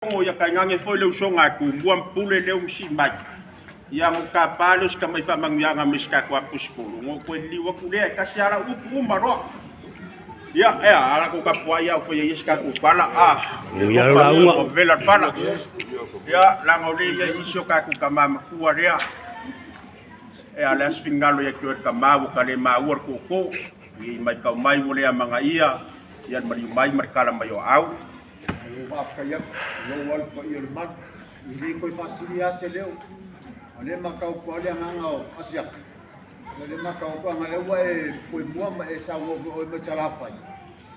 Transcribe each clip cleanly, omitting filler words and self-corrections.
O ia kaingange foi leu songa ku muam pule leu msimai ia kapalos ka mai famangianga miska kwa puskulu ngo ko liwa kule ka siara upu maro ia ala ko kapua ia foi iska ku pala ia launga vela fala ia langole ia iso ka ku kama ku area ala sfingalo ia ku ka mau ka le mau ko i mai ka mai mole manga ia mari mai markala mai au Kayak lowal ko irman hindi ko fasilia seleu ale makau ko ale ngangau asiak ale makau ko ngalewa ko mua ma esa wo ma charafa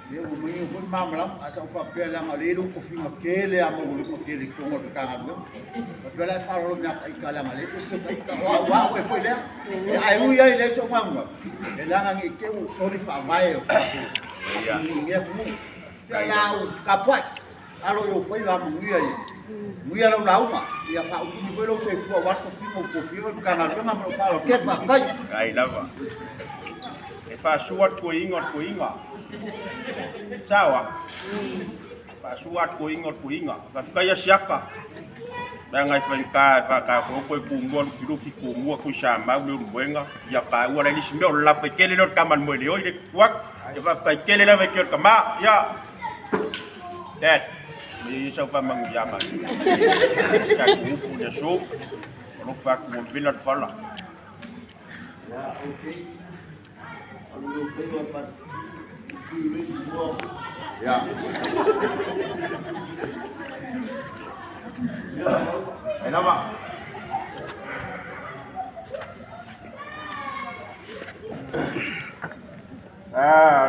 ye wo mi ko mamlam asa fa pela ngaleru ko fi makele amo ko kele ko ngo kanga pela fa ro na kai kala ngale so kai ka wa foi le ai u ia le so mangwa elangang ikeu sorry fa mai ya ni mu ya kapai alo yo foi lá muia lo lauma ia fa u foi lo sei fu wa ko fi o kana ma mo fa lo ke ba kai lava e fa suat ko inga sawa fa suat ko inga fa kaya siaka ngai fa ka ko ngon filu fi ko mo ko shamba lo mwenga ya ka wa le simbe la fe kele lo kaman mo le o de kwak e fa kele la ve ke kama ya dad May isa pa mangyama. Kakupo na so. Ano fa ko bilat fala. Ya, okay. Ano yung pwede pa? Ya. Ay nama.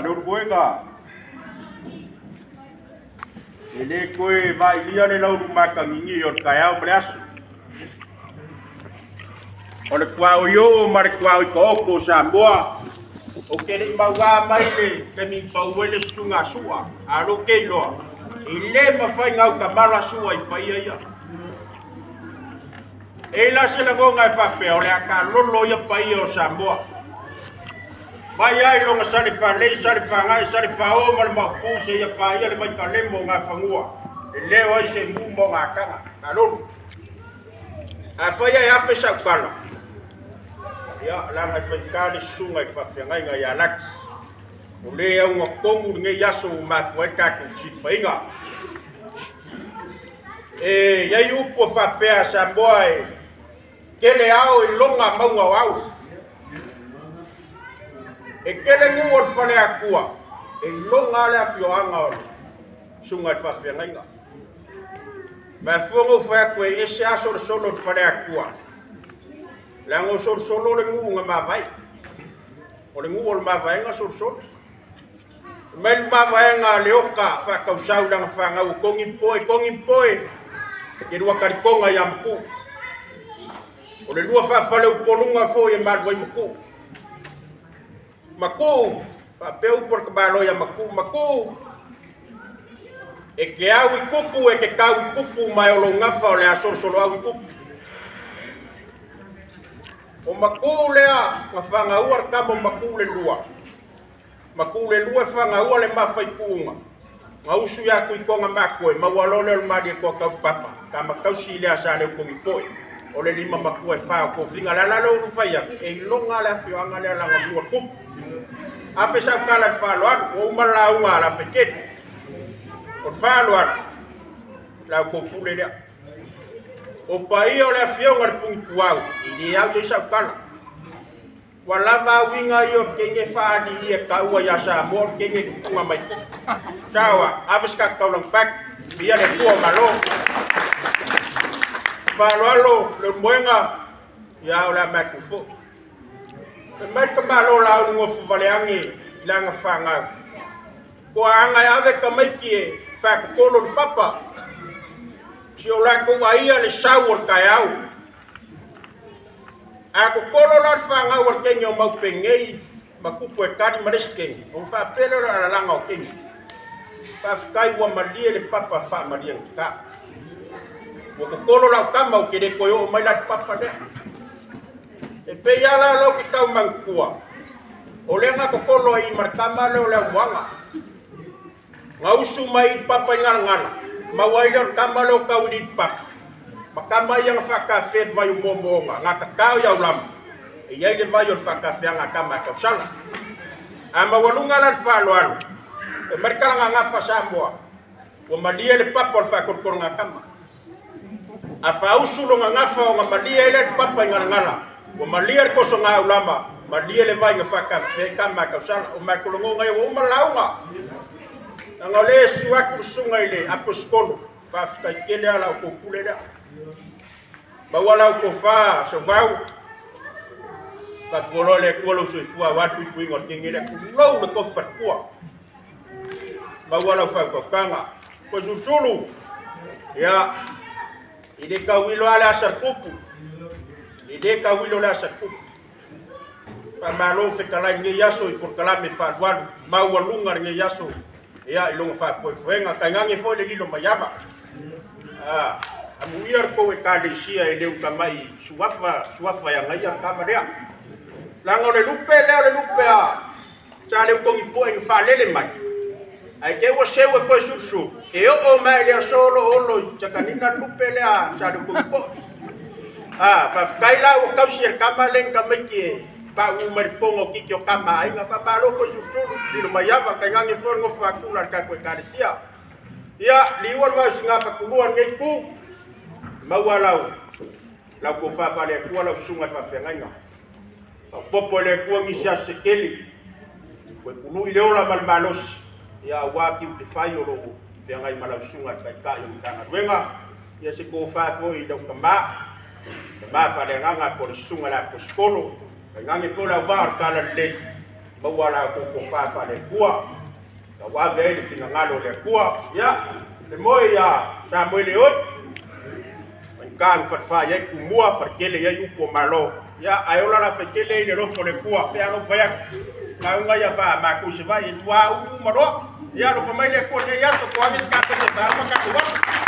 Lur boy ka. Ele koe vai lia le lau maka mingi o kaya o braço. Ole kwa o yo mar kwa o koko samboa. O kele mawa mai le ke mi pauele sunga sua. Aro ke lo. Ile ma fai ngau ka mala sua I pai ia. Ela se la go ngai fa pe ole aka lolo ia pai o samboa. Mai ai longa sari fa lei sari fa ngai sari fa o mal ma pu se ia pa ia le mai ka lembo nga fangua le o se mumbo nga kanga alon a fa ia fa sa kala ya la ngai fa ka le sunga fa fa ngai ngai ya lak o le au nga kongu ngai ya so ma fa ka ku si fa inga ya yu po fa pe a sa boy ke le au longa maunga wau e kele nguor fale akua e longa le afio anga sunga fa fenga ba fongo fa ko e se aso solo fale akua la ngo solo le ngunga ma vai o le nguor ma vai nga solo men ma vai nga leoka fa ka usau dang fa nga kongi poi ke dua kari konga yampu o le dua fa fale upolunga fo e mal vai muku Maku, fa peu por kabalo ya maku. E ke au kupu e ke kau kupu mai o longa fa le asor solo au kupu. O maku lea mafanga uar kamo maku le lua. Maku le lua fanga ua le mafai punga. Ngausu ya ku ikonga makoe, mawalole o madi ko kau papa. Kama kau sile asa le kongi poi. O le lima maku e fa ko finga la lo fai ya. E longa le afioanga le la ngua kupu. Afe sa kala faluan o mala unga la feket o faluan la ko pule dia o pai o la fio ngar puntuau ini au sa kala wala va winga yo kenge fa di e kaua ya sa mor kenge kunga mai sawa afe ska taulang pak dia le tua malo falualo le moenga ya la makufo mai ka malo la ngo fu valeangi langa fanga ko anga ave ka mai ki fa ko lo papa si ola ko ai le shower ka yau ako ko lo la fanga war kenyo mau pengei maku po kari mareske o fa pelo la langa o kenyo fa skai wa malie le papa fa malie ka ko lo la kama o kede ko yo mai la papa de e pe ya la lo ki tau mangkua o le nga kokolo I markama le o le wanga ngausu mai papa ngana mawailer kamalo kaudit pak makama yang fakafet vayu momonga ngakakau ya ulam iya ile vayu fakafet ngakama kausala ama walunga lan faluan mereka ngafa samboa wamalia le papa fakor kor ngakama afa usulo ngafa ngamalia ile papa ngala wamalia ko so nga ulama malia le vayu fakafet kama kausala umakulunga yo umalaunga ngole suak kusunga ile aposkolo faafetai kele ala ko kuleda bawala ko fa so vau ka polole ko so fua watu kuingo tingile lo le ko fatkua bawala fa ko kanga ko susulu ya ide ka wilo ala sarkupu ide ka wilo ala sarkupu pamalo fe kala ngi yaso por kala me fa wan mawalunga ngi yaso ya ilong fa foi nga kangangi foi le lilo mayama amuiar ko e kalisia ele ukamai suafa yang ngaya kamaria lango le lupe chale ko ipo en fa lele mai ai ke wo sewe ko susu e o mai le solo olo chakanina lupe le chale ko ipo fa kaila o kausir kamalen kameki ba umaripongo kikyo kama ai nga fa balo ko susu lilo mayama kangangi foi ngo fa kula ka ko kalisia ya liwal wa singa fa kuluan ngai ku mawalau la ko fa fa le ko la sunga fa fenganga popo le ko mi sia sekeli ko kulu ile ola mal balos ya wa ki te fa yo lo fengai mala sunga ka yo kana wenga ya se ko fa fo i do kamba fa le nganga ko sunga la ko skolo ngangi fo la va kala le mawala ko fa le ko ka wa ve fina ngalo le ko ya le moya sa mo le ot kan fa ya kumua farkele ya yupo malo ya ayola la fakele ile lo fole kuwa pe ano fa ya kaunga ya fa ma ku shiva itwa u maro ya lo fa mai le ko ne ya to kwa mis ka te sa ma ka ku